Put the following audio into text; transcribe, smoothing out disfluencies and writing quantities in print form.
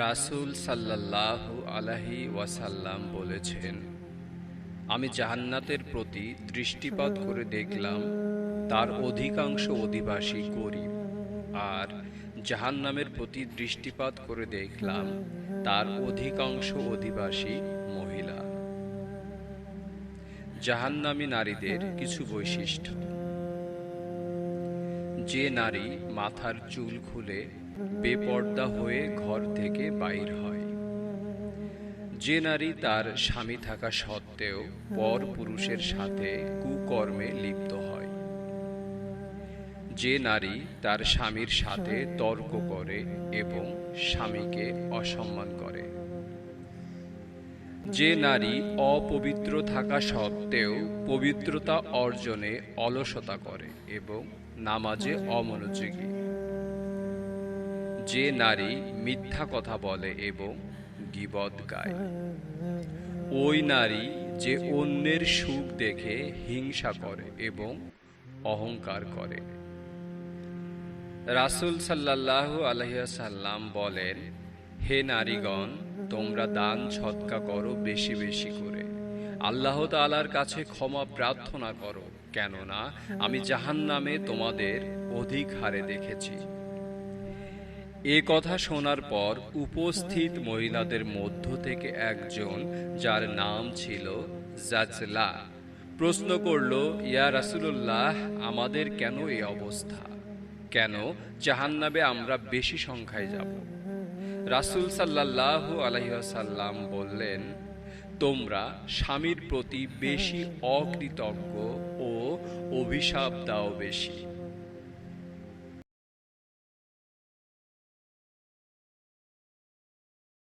রাসূল সাল্লাল্লাহু আলাইহি ওয়াসাল্লাম বলেছেন, আমি জান্নাতের প্রতি দৃষ্টিপাত করে দেখলাম তার অধিকাংশ অধিবাসী গরীব, আর জাহান্নামের প্রতি দৃষ্টিপাত করে দেখলাম তার অধিকাংশ অধিবাসী মহিলা। জাহান্নামী নারীদের কিছু বৈশিষ্ট্য। যে নারী মাথার চুল খুলে বেপর্দা হয়ে ঘর থেকে বাইর হয়, যে নারী তার স্বামী থাকা সত্ত্বেও পর পুরুষের সাথে কুকর্মে লিপ্ত হয়, যে নারী তার স্বামীর সাথে তর্ক করে এবং স্বামীকে অসম্মান করে, যে নারী অপবিত্র থাকা সত্ত্বেও পবিত্রতা অর্জনে অলসতা করে এবং নামাজে অমনোযোগী, যে নারী মিথ্যা কথা বলে এবং গীবত গায়, ওই নারী যে অন্যের সুখ দেখে হিংসা করে এবং অহংকার করে। রাসূল সাল্লাল্লাহু আলাইহি ওয়াসাল্লাম বলেন, হে নারীগণ, তোমরা দান সদকা করো বেশি বেশি করে, আল্লাহ তাআলার কাছে ক্ষমা প্রার্থনা করো, কেননা আমি জাহান্নামে তোমাদের অধিক হারে দেখেছি। এ কথা শোনার পর উপস্থিত মহিলাদের মধ্য থেকে একজন, যার নাম ছিল জাজলা, প্রশ্ন করল, ইয়া রাসূলুল্লাহ, আমাদের কেন এই অবস্থা? কেন জাহান্নামে আমরা বেশি সংখ্যায় যাব? রাসূল সাল্লাল্লাহু আলাইহি ওয়াসাল্লাম বললেন, তোমরা স্বামীর প্রতি বেশি অকৃতজ্ঞ ও অভিশাপ দাও বেশি।